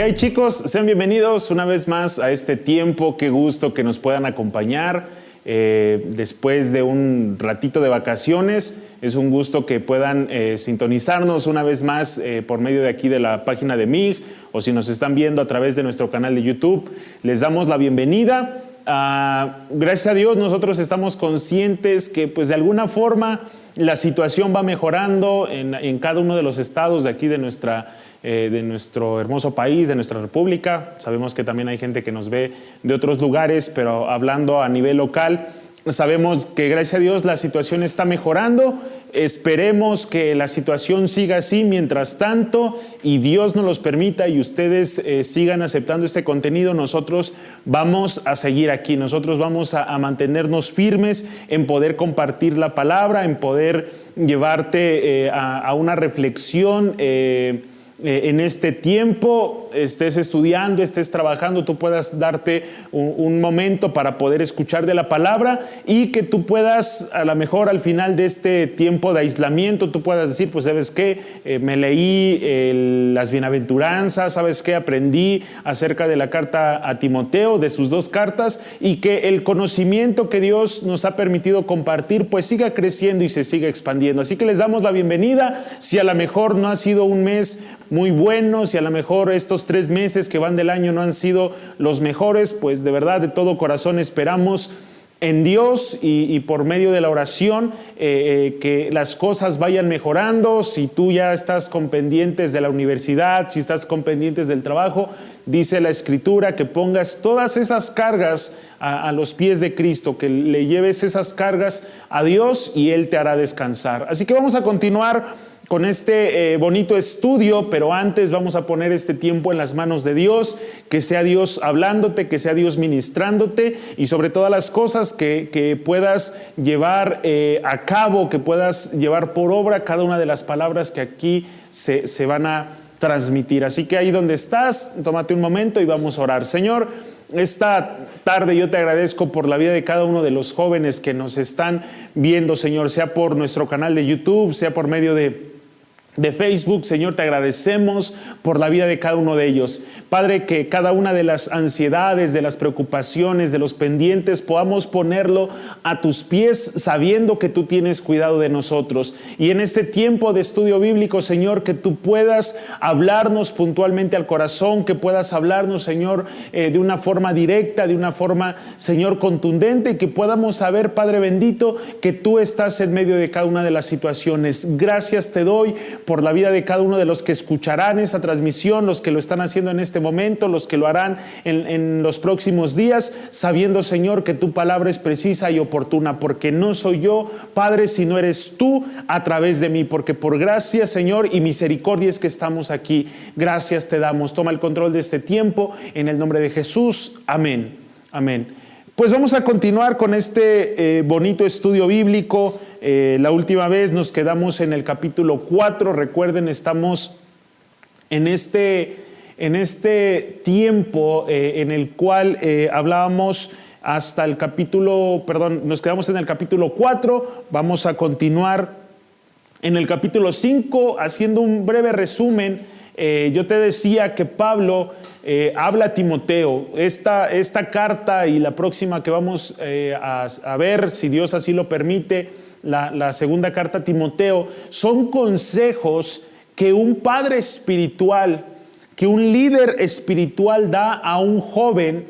¿Qué hay, chicos? Sean bienvenidos una vez más a este tiempo. Qué gusto que nos puedan acompañar después de un ratito de vacaciones. Es un gusto que puedan sintonizarnos una vez más por medio de aquí de la página de MIG, o si nos están viendo a través de nuestro canal de YouTube. Les damos la bienvenida. Gracias a Dios nosotros estamos conscientes que pues de alguna forma la situación va mejorando en cada uno de los estados de aquí de nuestro hermoso país, de nuestra república. Sabemos que también hay gente que nos ve de otros lugares, pero hablando a nivel local, sabemos que gracias a Dios la situación está mejorando. Esperemos que la situación siga así mientras tanto y Dios nos los permita y ustedes sigan aceptando este contenido. Nosotros vamos a seguir aquí, nosotros vamos a mantenernos firmes en poder compartir la palabra, en poder llevarte a una reflexión en este tiempo, estés estudiando, estés trabajando, tú puedas darte un momento para poder escuchar de la palabra y que tú puedas, a lo mejor al final de este tiempo de aislamiento, tú puedas decir, pues ¿sabes qué? Me leí las bienaventuranzas, ¿sabes qué? Aprendí acerca de la carta a Timoteo, de sus 2 cartas, y que el conocimiento que Dios nos ha permitido compartir, pues siga creciendo y se siga expandiendo. Así que les damos la bienvenida. Si a lo mejor no ha sido un mes muy buenos y a lo mejor estos 3 meses que van del año no han sido los mejores, pues de verdad de todo corazón esperamos en Dios y por medio de la oración que las cosas vayan mejorando. Si tú ya estás con pendientes de la universidad, si estás con pendientes del trabajo, dice la Escritura que pongas todas esas cargas a los pies de Cristo, que le lleves esas cargas a Dios y Él te hará descansar. Así que vamos a continuar con este bonito estudio, pero antes vamos a poner este tiempo en las manos de Dios, que sea Dios hablándote, que sea Dios ministrándote y sobre todas las cosas que puedas llevar a cabo, que puedas llevar por obra cada una de las palabras que aquí se van a transmitir. Así que ahí donde estás, tómate un momento y vamos a orar. Señor, esta tarde yo te agradezco por la vida de cada uno de los jóvenes que nos están viendo, Señor, sea por nuestro canal de YouTube, sea por medio de Facebook. Señor, te agradecemos por la vida de cada uno de ellos. Padre, que cada una de las ansiedades, de las preocupaciones, de los pendientes, podamos ponerlo a tus pies sabiendo que tú tienes cuidado de nosotros. Y en este tiempo de estudio bíblico, Señor, que tú puedas hablarnos puntualmente al corazón, que puedas hablarnos, Señor, de una forma directa, de una forma, Señor, contundente, y que podamos saber, Padre bendito, que tú estás en medio de cada una de las situaciones. Gracias te doy por la vida de cada uno de los que escucharán esta transmisión, los que lo están haciendo en este momento, los que lo harán en los próximos días, sabiendo, Señor, que tu palabra es precisa y oportuna, porque no soy yo, Padre, sino eres tú a través de mí, porque por gracia, Señor, y misericordia es que estamos aquí. Gracias te damos. Toma el control de este tiempo en el nombre de Jesús. Amén. Amén. Pues vamos a continuar con este bonito estudio bíblico. La última vez nos quedamos en el capítulo 4. Recuerden, estamos en este tiempo en el cual hablábamos hasta el capítulo, nos quedamos en el capítulo 4. Vamos a continuar en el capítulo 5 haciendo un breve resumen. Yo te decía que Pablo habla a Timoteo. Esta carta y la próxima que vamos a ver, si Dios así lo permite, la segunda carta a Timoteo, son consejos que un padre espiritual, que un líder espiritual da a un joven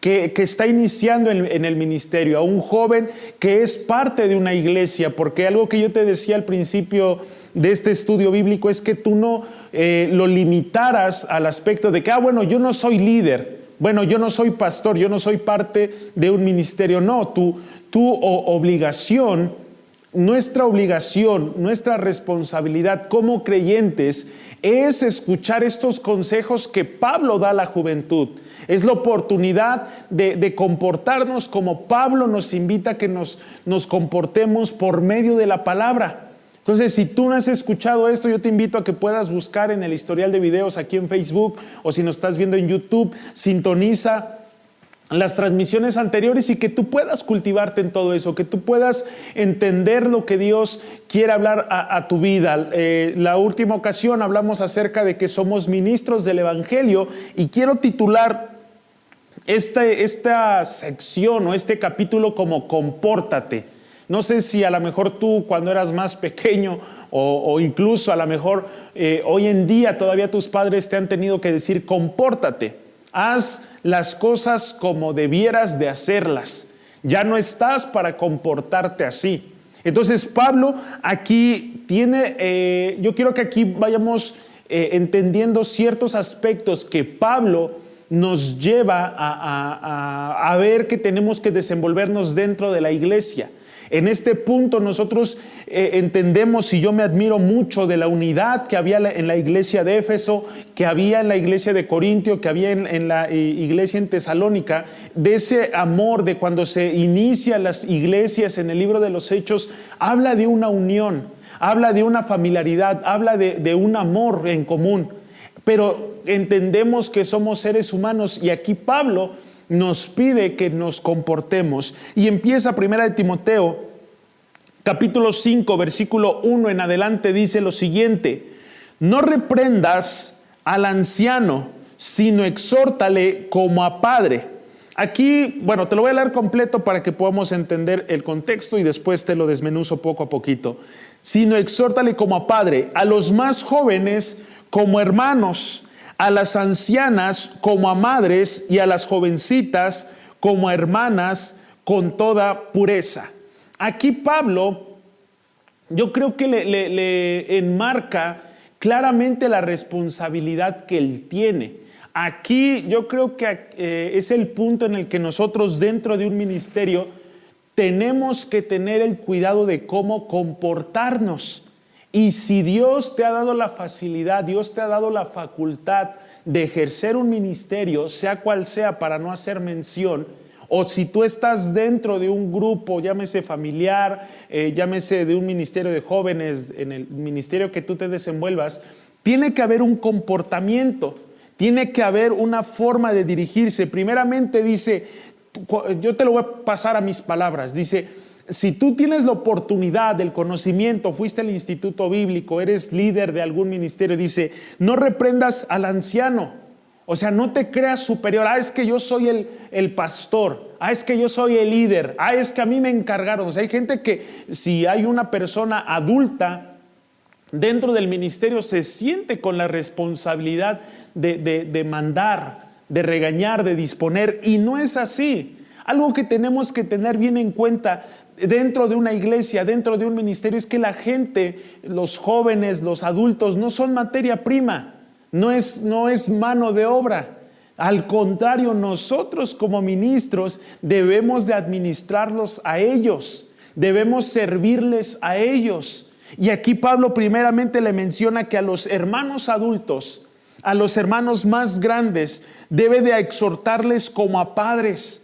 que está iniciando en el ministerio, a un joven que es parte de una iglesia, porque algo que yo te decía al principio de este estudio bíblico es que tú no lo limitaras al aspecto de que, bueno, yo no soy líder, bueno, yo no soy pastor, yo no soy parte de un ministerio. No, tu obligación, nuestra obligación, nuestra responsabilidad como creyentes es escuchar estos consejos que Pablo da a la juventud. Es la oportunidad de comportarnos como Pablo nos invita a que nos comportemos por medio de la palabra. Entonces, si tú no has escuchado esto, yo te invito a que puedas buscar en el historial de videos aquí en Facebook, o si nos estás viendo en YouTube, sintoniza las transmisiones anteriores y que tú puedas cultivarte en todo eso, que tú puedas entender lo que Dios quiere hablar a tu vida. La última ocasión hablamos acerca de que somos ministros del Evangelio y quiero titular esta sección o este capítulo como compórtate. No sé si a lo mejor tú cuando eras más pequeño o incluso a lo mejor hoy en día todavía tus padres te han tenido que decir compórtate. Haz las cosas como debieras de hacerlas. Ya no estás para comportarte así. Entonces Pablo aquí tiene, yo quiero que aquí vayamos entendiendo ciertos aspectos que Pablo nos lleva a ver que tenemos que desenvolvernos dentro de la iglesia. En este punto nosotros entendemos, y yo me admiro mucho de la unidad que había en la iglesia de Éfeso, que había en la iglesia de Corintio, que había en la iglesia en Tesalónica, de ese amor, de cuando se inician las iglesias en el libro de los Hechos, habla de una unión, habla de una familiaridad, habla de un amor en común. Pero entendemos que somos seres humanos y aquí Pablo nos pide que nos comportemos. Y empieza 1 Timoteo, capítulo 5, versículo 1 en adelante, dice lo siguiente: no reprendas al anciano, sino exhórtale como a padre. Aquí, bueno, te lo voy a leer completo para que podamos entender el contexto y después te lo desmenuzo poco a poquito. Sino exhórtale como a padre, a los más jóvenes como hermanos, a las ancianas como a madres y a las jovencitas como a hermanas con toda pureza. Aquí Pablo, yo creo que le enmarca claramente la responsabilidad que él tiene. Aquí yo creo que es el punto en el que nosotros dentro de un ministerio tenemos que tener el cuidado de cómo comportarnos. Y si Dios te ha dado la facilidad, Dios te ha dado la facultad de ejercer un ministerio, sea cual sea, para no hacer mención, o si tú estás dentro de un grupo, llámese familiar, llámese de un ministerio de jóvenes, en el ministerio que tú te desenvuelvas, tiene que haber un comportamiento, tiene que haber una forma de dirigirse. Primeramente dice, yo te lo voy a pasar a mis palabras, dice: si tú tienes la oportunidad del conocimiento, fuiste al instituto bíblico, eres líder de algún ministerio, dice, no reprendas al anciano. O sea, no te creas superior. Es que yo soy el pastor. Es que yo soy el líder. Es que a mí me encargaron. O sea, hay gente que si hay una persona adulta dentro del ministerio se siente con la responsabilidad de mandar, de regañar, de disponer. Y no es así. Algo que tenemos que tener bien en cuenta dentro de una iglesia, dentro de un ministerio, es que la gente, los jóvenes, los adultos, no son materia prima, no es mano de obra. Al contrario, nosotros como ministros debemos de administrarlos a ellos, debemos servirles a ellos. Y aquí Pablo primeramente le menciona que a los hermanos adultos, a los hermanos más grandes, debe de exhortarles como a padres.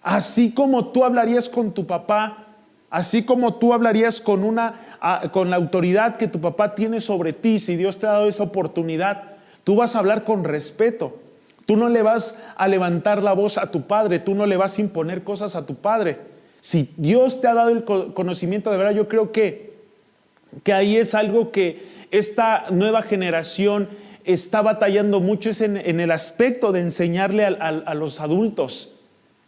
Así como tú hablarías con tu papá, así como tú hablarías con la autoridad que tu papá tiene sobre ti, si Dios te ha dado esa oportunidad, tú vas a hablar con respeto. Tú no le vas a levantar la voz a tu padre, tú no le vas a imponer cosas a tu padre. Si Dios te ha dado el conocimiento de verdad, yo creo que ahí es algo que esta nueva generación está batallando mucho, es en el aspecto de enseñarle a los adultos.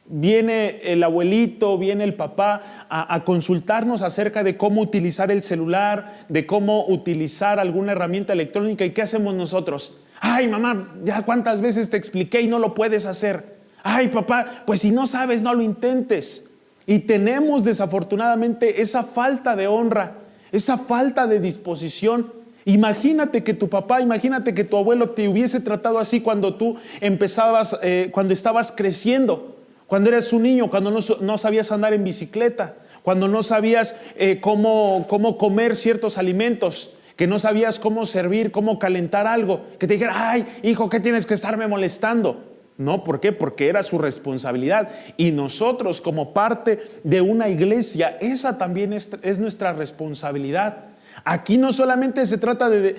Viene el abuelito, viene el papá a consultarnos acerca de cómo utilizar el celular, de cómo utilizar alguna herramienta electrónica. ¿Y qué hacemos nosotros? Ay, mamá, ya cuántas veces te expliqué y no lo puedes hacer. Ay, papá, pues si no sabes, no lo intentes. Y tenemos desafortunadamente esa falta de honra, esa falta de disposición. Imagínate que tu papá, imagínate que tu abuelo te hubiese tratado así cuando tú empezabas, cuando estabas creciendo. Cuando eres un niño, cuando no sabías andar en bicicleta, cuando no sabías cómo comer ciertos alimentos, que no sabías cómo servir, cómo calentar algo, que te dijera, ay, hijo, ¿qué tienes que estarme molestando? No, ¿por qué? Porque era su responsabilidad. Y nosotros, como parte de una iglesia, esa también es nuestra responsabilidad. Aquí no solamente se trata de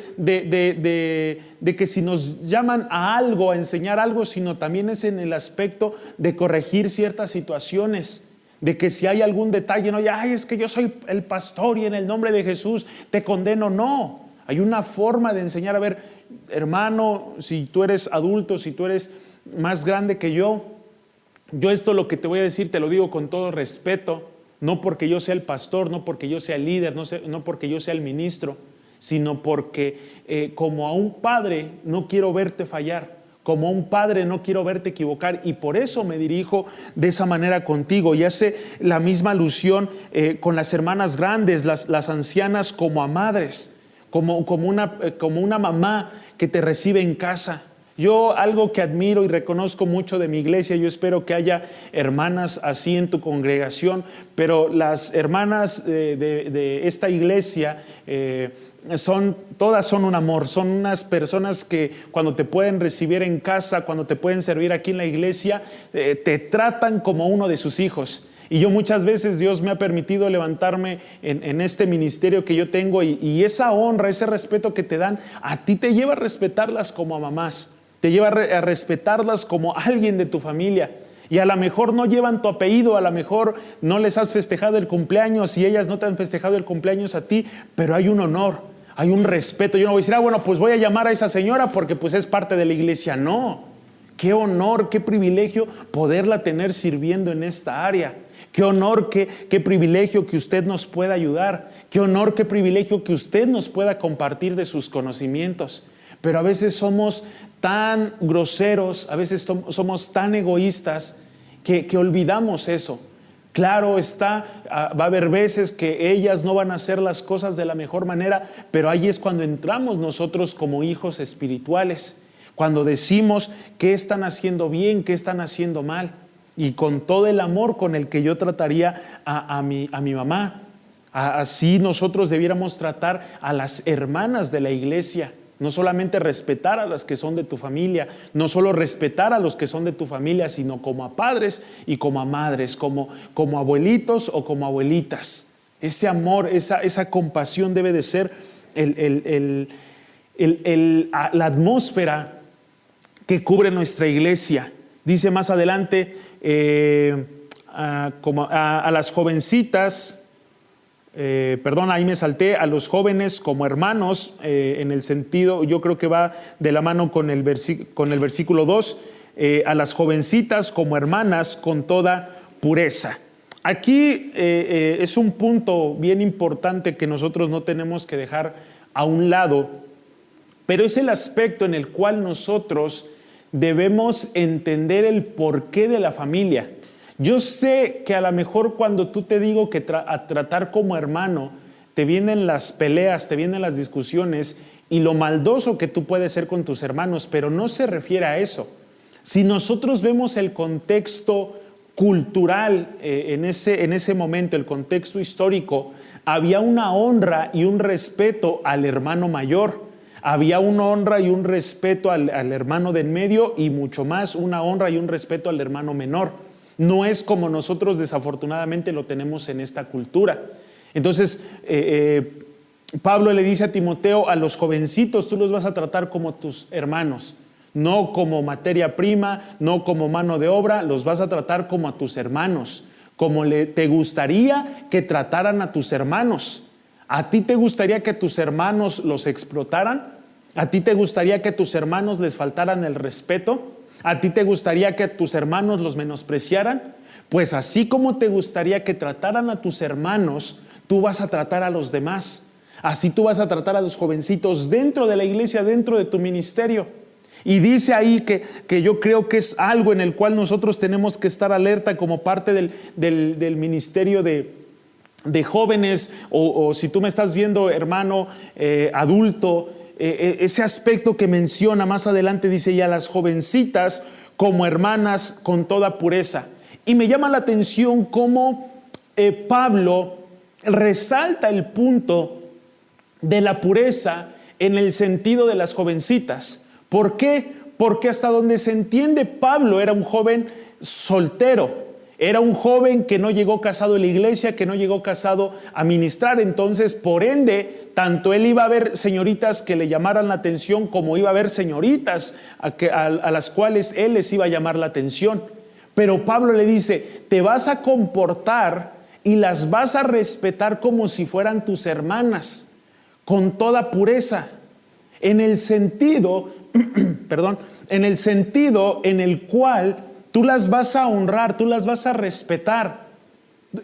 que si nos llaman a algo, a enseñar algo, sino también es en el aspecto de corregir ciertas situaciones. De que si hay algún detalle, no, ay, es que yo soy el pastor y en el nombre de Jesús te condeno. No, hay una forma de enseñar. A ver, hermano, si tú eres adulto, si tú eres más grande que yo esto lo que te voy a decir, te lo digo con todo respeto. No porque yo sea el pastor, no porque yo sea el líder, no porque yo sea el ministro, sino porque como a un padre no quiero verte fallar, como a un padre no quiero verte equivocar, y por eso me dirijo de esa manera contigo. Y hace la misma alusión con las hermanas grandes, las ancianas, como a madres, como una mamá que te recibe en casa. Yo algo que admiro y reconozco mucho de mi iglesia, yo espero que haya hermanas así en tu congregación, pero las hermanas de esta iglesia todas son un amor, son unas personas que cuando te pueden recibir en casa, cuando te pueden servir aquí en la iglesia, te tratan como uno de sus hijos. Y yo muchas veces Dios me ha permitido levantarme en este ministerio que yo tengo y esa honra, ese respeto que te dan, a ti te lleva a respetarlas como a mamás. Te lleva a respetarlas como alguien de tu familia. Y a lo mejor no llevan tu apellido, a lo mejor no les has festejado el cumpleaños y ellas no te han festejado el cumpleaños a ti, pero hay un honor, hay un respeto. Yo no voy a decir, bueno, pues voy a llamar a esa señora porque pues es parte de la iglesia. No, qué honor, qué privilegio poderla tener sirviendo en esta área. Qué honor, qué privilegio que usted nos pueda ayudar. Qué honor, qué privilegio que usted nos pueda compartir de sus conocimientos. Pero a veces somos tan groseros, a veces somos tan egoístas que olvidamos eso. Claro está, va a haber veces que ellas no van a hacer las cosas de la mejor manera, pero ahí es cuando entramos nosotros como hijos espirituales, cuando decimos qué están haciendo bien, qué están haciendo mal, y con todo el amor con el que yo trataría a mi mamá. Así nosotros debiéramos tratar a las hermanas de la iglesia. No solamente respetar a las que son de tu familia, no solo respetar a los que son de tu familia, sino como a padres y como a madres, como abuelitos o como abuelitas. Ese amor, esa compasión debe de ser la atmósfera que cubre nuestra iglesia. Dice más adelante, a las jovencitas, ahí me salté, a los jóvenes como hermanos, en el sentido, yo creo que va de la mano con el versículo 2, a las jovencitas como hermanas con toda pureza. Aquí es un punto bien importante que nosotros no tenemos que dejar a un lado, pero es el aspecto en el cual nosotros debemos entender el porqué de la familia. Yo sé que a lo mejor cuando tú te digo que a tratar como hermano, te vienen las peleas, te vienen las discusiones y lo maldoso que tú puedes ser con tus hermanos, pero no se refiere a eso. Si nosotros vemos el contexto cultural en ese momento, el contexto histórico, había una honra y un respeto al hermano mayor. Había una honra y un respeto al hermano de en medio y mucho más una honra y un respeto al hermano menor. No es como nosotros desafortunadamente lo tenemos en esta cultura. Entonces, Pablo le dice a Timoteo, a los jovencitos tú los vas a tratar como tus hermanos, no como materia prima, no como mano de obra, los vas a tratar como a tus hermanos, como te gustaría que trataran a tus hermanos. ¿A ti te gustaría que tus hermanos los explotaran? ¿A ti te gustaría que tus hermanos les faltaran el respeto? ¿A ti te gustaría que a tus hermanos los menospreciaran? Pues así como te gustaría que trataran a tus hermanos, tú vas a tratar a los demás. Así tú vas a tratar a los jovencitos dentro de la iglesia, dentro de tu ministerio. Y dice ahí que yo creo que es algo en el cual nosotros tenemos que estar alerta como parte del ministerio de jóvenes, o si tú me estás viendo, hermano adulto, ese aspecto que menciona más adelante, dice, y a las jovencitas como hermanas con toda pureza. Y me llama la atención cómo Pablo resalta el punto de la pureza en el sentido de las jovencitas. ¿Por qué? Porque hasta donde se entiende, Pablo era un joven soltero. Era un joven que no llegó casado a la iglesia, que no llegó casado a ministrar. Entonces, por ende, tanto él iba a ver señoritas que le llamaran la atención, como iba a ver señoritas a las cuales él les iba a llamar la atención. Pero Pablo le dice, te vas a comportar y las vas a respetar como si fueran tus hermanas, con toda pureza, en el sentido, en el cual tú las vas a honrar, tú las vas a respetar.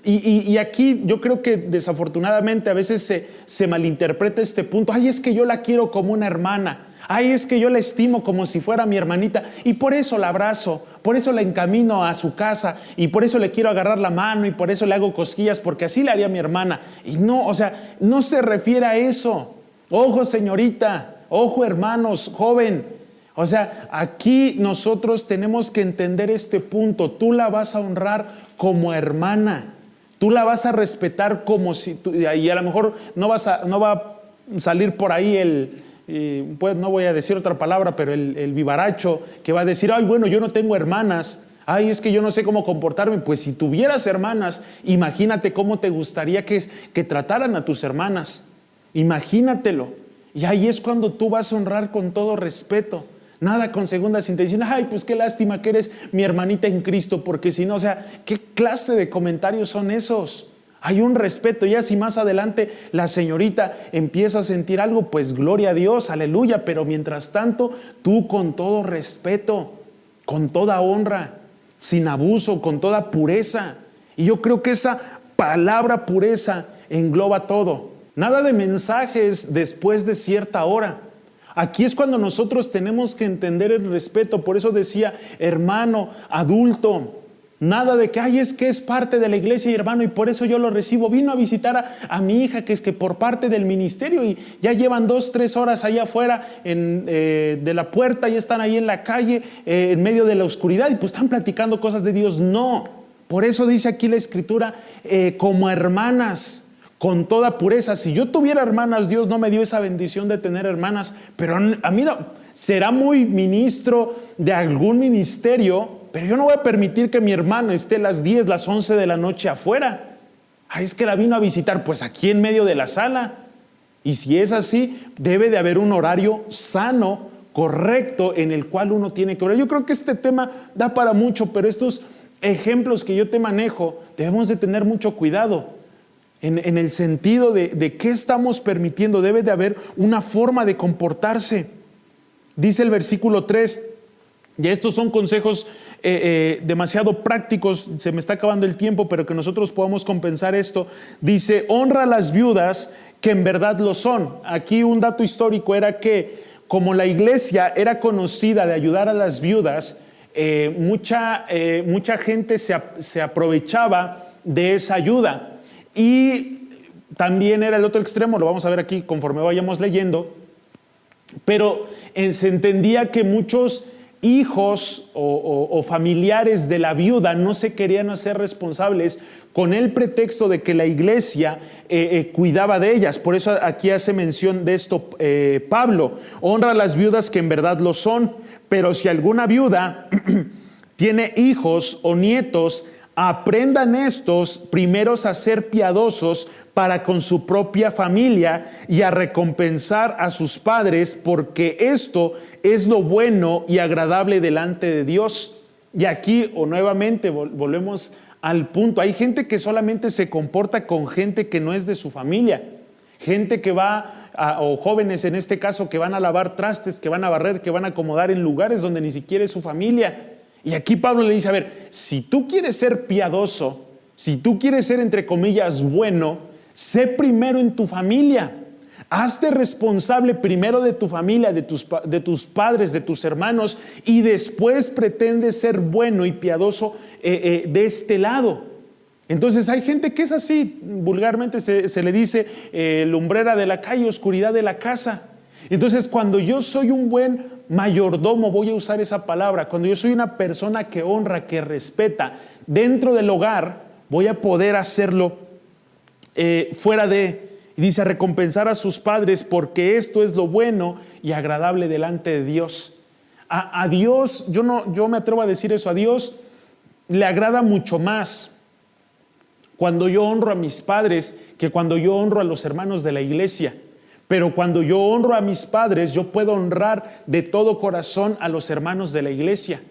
Y aquí yo creo que desafortunadamente a veces se malinterpreta este punto. Ay, es que yo la quiero como una hermana. Ay, es que yo la estimo como si fuera mi hermanita y por eso la abrazo, por eso la encamino a su casa y por eso le quiero agarrar la mano y por eso le hago cosquillas, porque así le haría a mi hermana. Y no, o sea, no se refiere a eso. Ojo, señorita, ojo, hermanos, joven. O sea, aquí nosotros tenemos que entender este punto. Tú la vas a honrar como hermana. Tú la vas a respetar como si tú, y a lo mejor no va a salir por ahí pues no voy a decir otra palabra, pero el vivaracho que va a decir, ay, bueno, yo no tengo hermanas, ay, es que yo no sé cómo comportarme. Pues si tuvieras hermanas, imagínate cómo te gustaría que trataran a tus hermanas. Imagínatelo. Y ahí es cuando tú vas a honrar con todo respeto. Nada con segundas intenciones. Ay, pues qué lástima que eres mi hermanita en Cristo, porque si no, o sea, ¿qué clase de comentarios son esos? Hay un respeto. Ya si más adelante la señorita empieza a sentir algo, pues gloria a Dios, aleluya. Pero mientras tanto, tú con todo respeto, con toda honra, sin abuso, con toda pureza. Y yo creo que esa palabra pureza engloba todo. Nada de mensajes después de cierta hora. Aquí es cuando nosotros tenemos que entender el respeto. Por eso decía, hermano, adulto. Nada de que, ay, es que es parte de la iglesia y hermano y por eso yo lo recibo. Vino a visitar a mi hija que es que por parte del ministerio y ya llevan 2-3 horas allá afuera de la puerta, ya están ahí en la calle, en medio de la oscuridad y pues están platicando cosas de Dios. No, por eso dice aquí la escritura, como hermanas, con toda pureza. Si yo tuviera hermanas, Dios no me dio esa bendición de tener hermanas, pero a mí no, será muy ministro de algún ministerio, pero yo no voy a permitir que mi hermano esté las 10, las 11 de la noche afuera. Ay, es que la vino a visitar, pues aquí en medio de la sala. Y si es así, debe de haber un horario sano, correcto, en el cual uno tiene que orar. Yo creo que este tema da para mucho, pero estos ejemplos que yo te manejo, debemos de tener mucho cuidado. En el sentido de qué estamos permitiendo. Debe de haber una forma de comportarse. Dice el versículo 3, y estos son consejos demasiado prácticos, se me está acabando el tiempo, pero que nosotros podamos compensar esto. Dice, honra a las viudas que en verdad lo son. Aquí un dato histórico era que como la iglesia era conocida de ayudar a las viudas, mucha gente se aprovechaba de esa ayuda. Y también era el otro extremo, lo vamos a ver aquí conforme vayamos leyendo, pero se entendía que muchos hijos o familiares de la viuda no se querían hacer responsables con el pretexto de que la iglesia cuidaba de ellas. Por eso aquí hace mención de esto Pablo, honra a las viudas que en verdad lo son, pero si alguna viuda tiene hijos o nietos, aprendan estos primeros a ser piadosos para con su propia familia y a recompensar a sus padres, porque esto es lo bueno y agradable delante de Dios. Y aquí nuevamente volvemos al punto. Hay gente que solamente se comporta con gente que no es de su familia. Gente que va, o jóvenes en este caso, que van a lavar trastes, que van a barrer, que van a acomodar en lugares donde ni siquiera es su familia. Y aquí Pablo le dice, a ver, si tú quieres ser piadoso, si tú quieres ser entre comillas bueno, sé primero en tu familia. Hazte responsable primero de tu familia, de tus padres, de tus hermanos, y después pretende ser bueno y piadoso de este lado. Entonces hay gente que es así, vulgarmente se le dice lumbrera de la calle, oscuridad de la casa. Entonces cuando yo soy un buen mayordomo, voy a usar esa palabra, cuando yo soy una persona que honra, que respeta dentro del hogar, voy a poder hacerlo fuera de, y dice, recompensar a sus padres, porque esto es lo bueno y agradable delante de Dios. A Dios, yo me atrevo a decir eso, a Dios le agrada mucho más cuando yo honro a mis padres que cuando yo honro a los hermanos de la iglesia. Pero cuando yo honro a mis padres, yo puedo honrar de todo corazón a los hermanos de la iglesia.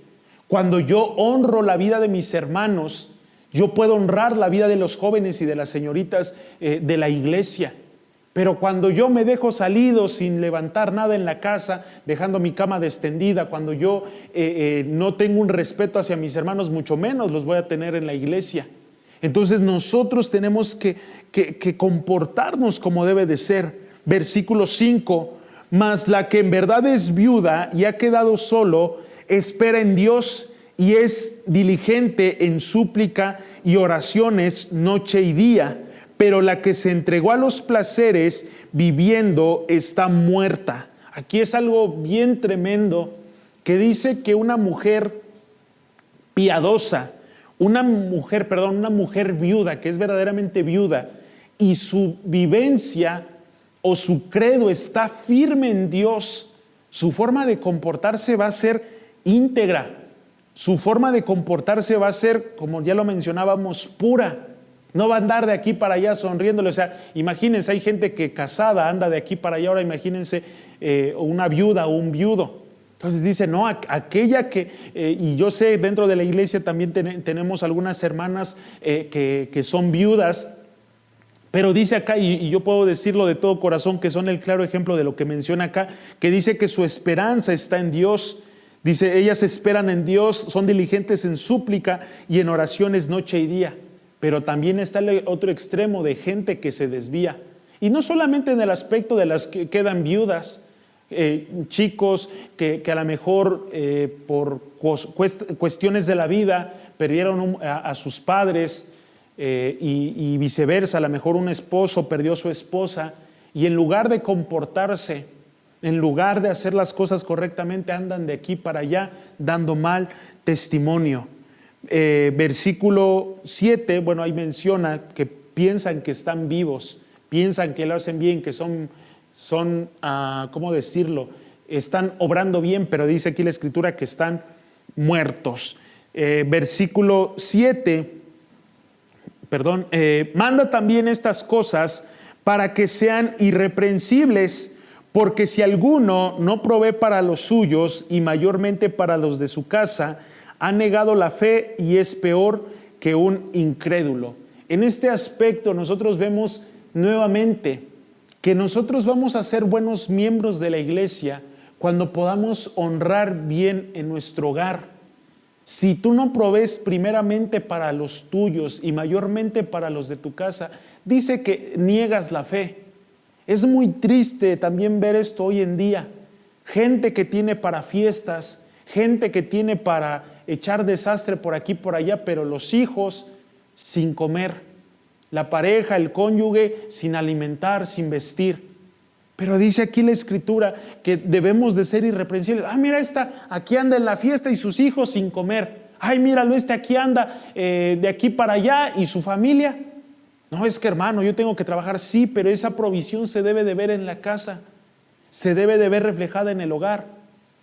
Cuando yo honro la vida de mis hermanos, yo puedo honrar la vida de los jóvenes y de las señoritas de la iglesia. Pero cuando yo me dejo salido sin levantar nada en la casa, dejando mi cama extendida, cuando yo no tengo un respeto hacia mis hermanos, mucho menos los voy a tener en la iglesia. Entonces nosotros tenemos que comportarnos como debe de ser. Versículo 5, mas la que en verdad es viuda y ha quedado solo, espera en Dios y es diligente en súplica y oraciones noche y día. Pero la que se entregó a los placeres viviendo está muerta. Aquí es algo bien tremendo que dice que una mujer piadosa, una mujer viuda, que es verdaderamente viuda, y su vivencia o su credo está firme en Dios, su forma de comportarse va a ser íntegra, su forma de comportarse va a ser, como ya lo mencionábamos, pura. No va a andar de aquí para allá sonriéndole. O sea, imagínense, hay gente que casada anda de aquí para allá. Ahora imagínense una viuda o un viudo. Entonces dice, no, aquella que, y yo sé, dentro de la iglesia también tenemos algunas hermanas que son viudas. Pero dice acá, y yo puedo decirlo de todo corazón, que son el claro ejemplo de lo que menciona acá, que dice que su esperanza está en Dios. Dice, ellas esperan en Dios, son diligentes en súplica y en oraciones noche y día. Pero también está el otro extremo de gente que se desvía. Y no solamente en el aspecto de las que quedan viudas, chicos que a lo mejor por cuestiones de la vida perdieron a sus padres, y viceversa, a lo mejor un esposo perdió a su esposa y en lugar de comportarse, en lugar de hacer las cosas correctamente, andan de aquí para allá dando mal testimonio. Versículo 7, bueno, ahí menciona que piensan que están vivos, piensan que lo hacen bien, que son ¿cómo decirlo? Están obrando bien, pero dice aquí la escritura que están muertos. Versículo 7, manda también estas cosas para que sean irreprensibles, porque si alguno no provee para los suyos y mayormente para los de su casa, ha negado la fe y es peor que un incrédulo. En este aspecto nosotros vemos nuevamente que nosotros vamos a ser buenos miembros de la iglesia cuando podamos honrar bien en nuestro hogar. Si tú no provees primeramente para los tuyos y mayormente para los de tu casa, dice que niegas la fe. Es muy triste también ver esto hoy en día. Gente que tiene para fiestas, gente que tiene para echar desastre por aquí por allá, pero los hijos sin comer, la pareja, el cónyuge sin alimentar, sin vestir. Pero dice aquí la escritura que debemos de ser irreprensibles. Mira, aquí anda en la fiesta y sus hijos sin comer. Ay, míralo, aquí anda de aquí para allá y su familia. No, es que hermano, yo tengo que trabajar, sí, pero esa provisión se debe de ver en la casa, se debe de ver reflejada en el hogar.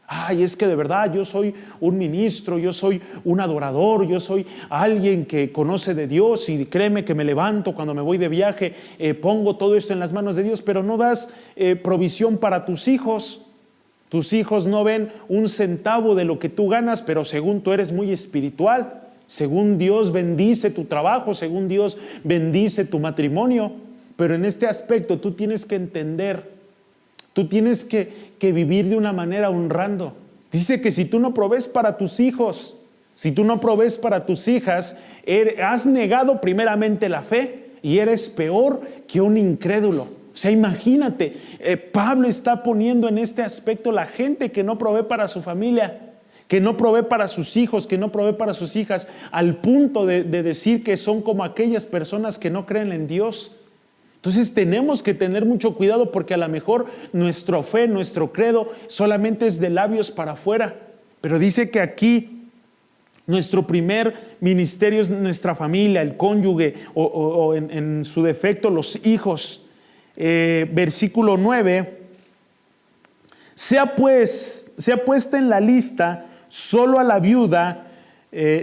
Ay, es que de verdad yo soy un ministro, yo soy un adorador, yo soy alguien que conoce de Dios y créeme que me levanto cuando me voy de viaje, pongo todo esto en las manos de Dios, pero no das provisión para tus hijos. Tus hijos no ven un centavo de lo que tú ganas, pero según tú eres muy espiritual, según Dios bendice tu trabajo, según Dios bendice tu matrimonio. Pero en este aspecto tú tienes que entender, tú tienes que vivir de una manera honrando. Dice que si tú no provees para tus hijos, si tú no provees para tus hijas, has negado primeramente la fe y eres peor que un incrédulo. O sea, imagínate, Pablo está poniendo en este aspecto la gente que no provee para su familia, que no provee para sus hijos, que no provee para sus hijas, al punto de decir que son como aquellas personas que no creen en Dios. Entonces tenemos que tener mucho cuidado porque a lo mejor nuestra fe, nuestro credo solamente es de labios para afuera. Pero dice que aquí nuestro primer ministerio es nuestra familia, el cónyuge o en su defecto los hijos. Versículo 9, sea puesta en la lista solo a la viuda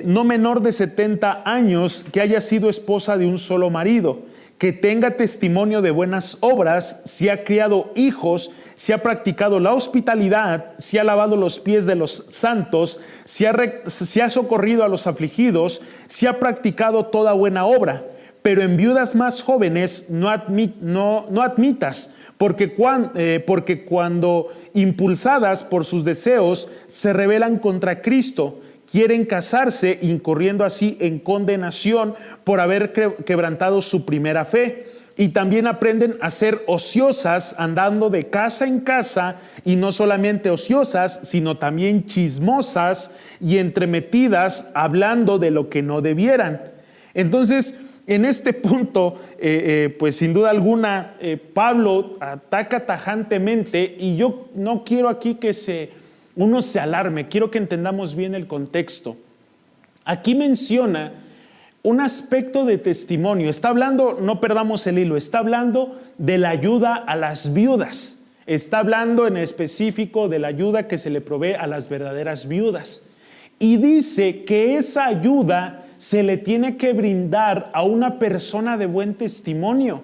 no menor de 70 años, que haya sido esposa de un solo marido, que tenga testimonio de buenas obras, si ha criado hijos, si ha practicado la hospitalidad, si ha lavado los pies de los santos, si ha socorrido a los afligidos, si ha practicado toda buena obra. Pero en viudas más jóvenes no admitas, porque cuando impulsadas por sus deseos se rebelan contra Cristo, quieren casarse, incurriendo así en condenación por haber quebrantado su primera fe. Y también aprenden a ser ociosas, andando de casa en casa, y no solamente ociosas, sino también chismosas y entremetidas, hablando de lo que no debieran. Entonces, en este punto, pues sin duda alguna, Pablo ataca tajantemente, y yo no quiero aquí que uno se alarme, quiero que entendamos bien el contexto. Aquí menciona un aspecto de testimonio, está hablando, no perdamos el hilo, está hablando de la ayuda a las viudas, está hablando en específico de la ayuda que se le provee a las verdaderas viudas, y dice que esa ayuda se le tiene que brindar a una persona de buen testimonio.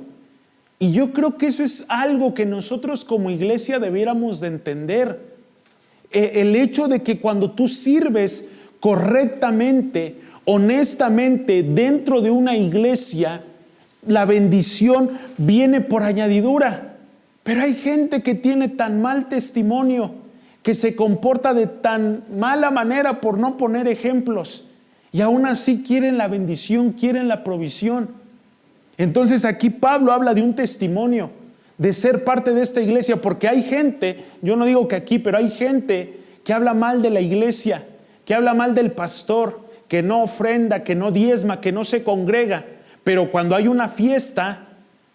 Y yo creo que eso es algo que nosotros como iglesia debiéramos de entender. El hecho de que cuando tú sirves correctamente, honestamente dentro de una iglesia, la bendición viene por añadidura. Pero hay gente que tiene tan mal testimonio, que se comporta de tan mala manera, por no poner ejemplos, y aún así quieren la bendición, quieren la provisión. Entonces aquí Pablo habla de un testimonio, de ser parte de esta iglesia, porque hay gente, yo no digo que aquí, pero hay gente que habla mal de la iglesia, que habla mal del pastor, que no ofrenda, que no diezma, que no se congrega, pero cuando hay una fiesta,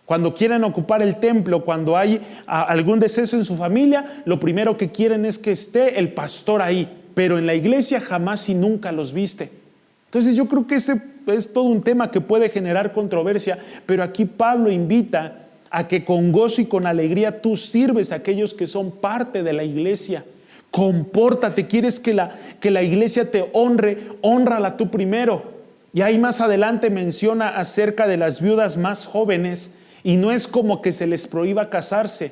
cuando quieren ocupar el templo, cuando hay algún deceso en su familia, lo primero que quieren es que esté el pastor ahí, pero en la iglesia jamás y nunca los viste. Entonces yo creo que ese es todo un tema que puede generar controversia, pero aquí Pablo invita a que con gozo y con alegría tú sirves a aquellos que son parte de la iglesia. Compórtate, quieres que la iglesia te honre, hónrala tú primero. Y ahí más adelante menciona acerca de las viudas más jóvenes, y no es como que se les prohíba casarse,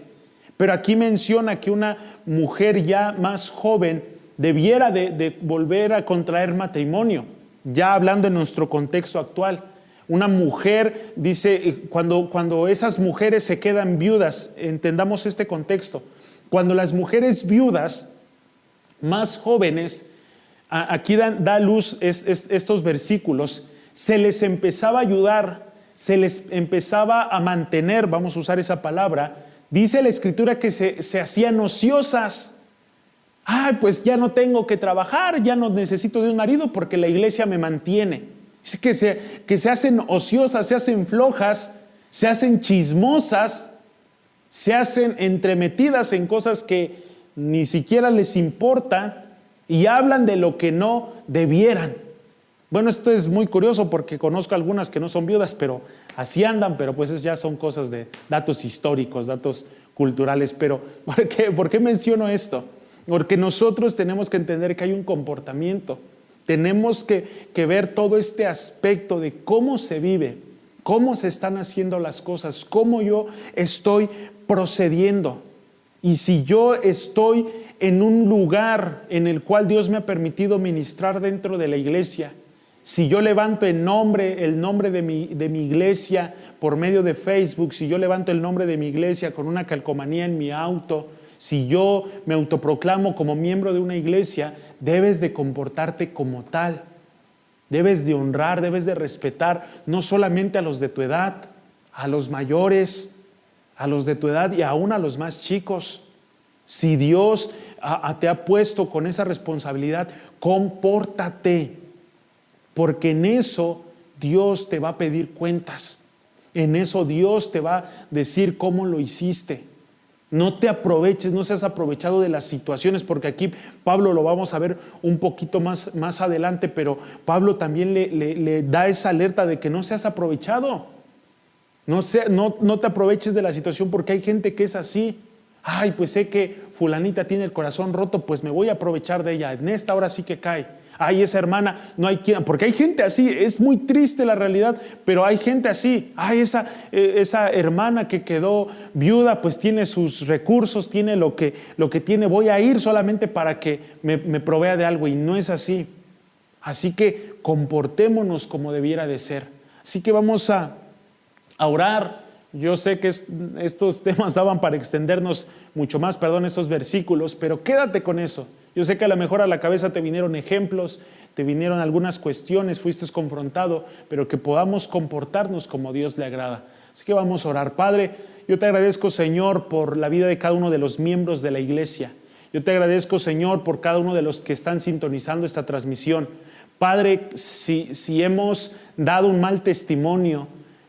pero aquí menciona que una mujer ya más joven debiera de volver a contraer matrimonio. Ya hablando en nuestro contexto actual, una mujer, dice, cuando esas mujeres se quedan viudas, entendamos este contexto, cuando las mujeres viudas más jóvenes, aquí da luz estos versículos, se les empezaba a ayudar, se les empezaba a mantener, vamos a usar esa palabra, dice la escritura que se hacían ociosas. Ay, pues ya no tengo que trabajar, ya no necesito de un marido porque la iglesia me mantiene. Es que se hacen ociosas, se hacen flojas, se hacen chismosas, se hacen entremetidas en cosas que ni siquiera les importa y hablan de lo que no debieran. Bueno, esto es muy curioso porque conozco algunas que no son viudas, pero así andan, pero pues ya son cosas de datos históricos, datos culturales. Pero ¿por qué menciono esto? Porque nosotros tenemos que entender que hay un comportamiento. Tenemos que ver todo este aspecto de cómo se vive, cómo se están haciendo las cosas, cómo yo estoy procediendo. Y si yo estoy en un lugar en el cual Dios me ha permitido ministrar dentro de la iglesia, si yo levanto el nombre de mi iglesia por medio de Facebook, si yo levanto el nombre de mi iglesia con una calcomanía en mi auto, si yo me autoproclamo como miembro de una iglesia, debes de comportarte como tal. Debes de honrar, debes de respetar no solamente a los de tu edad, a los mayores, a los de tu edad y aún a los más chicos. Si Dios te ha puesto con esa responsabilidad, compórtate, porque en eso Dios te va a pedir cuentas. En eso Dios te va a decir cómo lo hiciste. No te aproveches, no seas aprovechado de las situaciones, porque aquí Pablo lo vamos a ver un poquito más adelante, pero Pablo también le da esa alerta de que no seas aprovechado. No te aproveches de la situación, porque hay gente que es así. Ay, pues sé que fulanita tiene el corazón roto, pues me voy a aprovechar de ella. En esta hora sí que cae. Ay, esa hermana, no hay quien, porque hay gente así, es muy triste la realidad, pero hay gente así. Ay, esa hermana que quedó viuda, pues tiene sus recursos, tiene lo que tiene, voy a ir solamente para que me provea de algo, y no es así. Así que comportémonos como debiera de ser. Así que vamos a orar. Yo sé que estos temas daban para extendernos mucho más, estos versículos, pero quédate con eso. Yo sé que a lo mejor a la cabeza te vinieron ejemplos, te vinieron algunas cuestiones, fuiste confrontado, pero que podamos comportarnos como Dios le agrada. Así que vamos a orar. Padre, yo te agradezco, Señor, por la vida de cada uno de los miembros de la iglesia. Yo te agradezco, Señor, por cada uno de los que están sintonizando esta transmisión. Padre, si hemos dado un mal testimonio,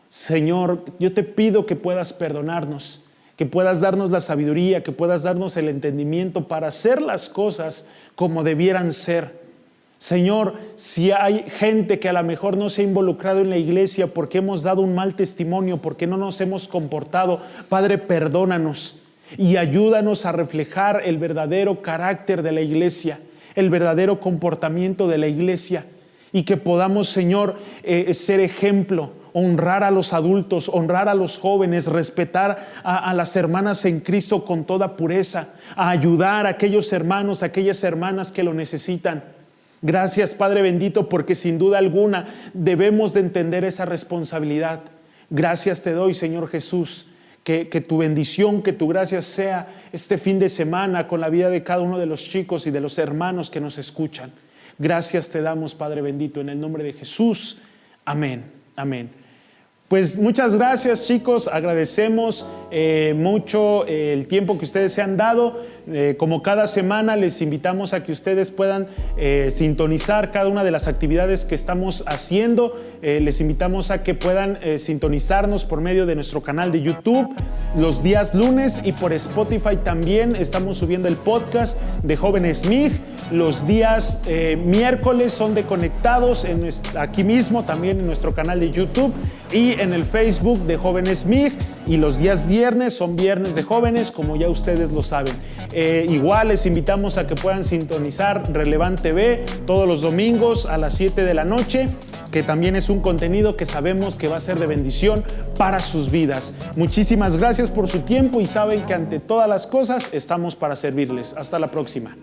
Señor, yo te pido que puedas perdonarnos, que puedas darnos la sabiduría, que puedas darnos el entendimiento para hacer las cosas como debieran ser. Señor, si hay gente que a lo mejor no se ha involucrado en la iglesia porque hemos dado un mal testimonio, porque no nos hemos comportado, Padre, perdónanos y ayúdanos a reflejar el verdadero carácter de la iglesia, el verdadero comportamiento de la iglesia, y que podamos, Señor, ser ejemplo, honrar a los adultos, honrar a los jóvenes, respetar a las hermanas en Cristo con toda pureza, a ayudar a aquellos hermanos, a aquellas hermanas que lo necesitan. Gracias, Padre bendito, porque sin duda alguna debemos de entender esa responsabilidad. Gracias te doy, Señor Jesús, que tu bendición, que tu gracia sea este fin de semana con la vida de cada uno de los chicos y de los hermanos que nos escuchan. Gracias te damos, Padre bendito, en el nombre de Jesús. Amén, amén. Pues muchas gracias, chicos, agradecemos mucho el tiempo que ustedes se han dado. Como cada semana les invitamos a que ustedes puedan sintonizar cada una de las actividades que estamos haciendo. Les invitamos a que puedan sintonizarnos por medio de nuestro canal de YouTube los días lunes, y por Spotify también estamos subiendo el podcast de Jóvenes MIG. Los días miércoles son de Conectados aquí mismo, también en nuestro canal de YouTube y en el Facebook de Jóvenes MIG, y los días viernes son viernes de jóvenes, como ya ustedes lo saben. Igual les invitamos a que puedan sintonizar Relevant TV todos los domingos a las 7 de la noche, que también es un contenido que sabemos que va a ser de bendición para sus vidas. Muchísimas gracias por su tiempo, y saben que ante todas las cosas estamos para servirles. Hasta la próxima.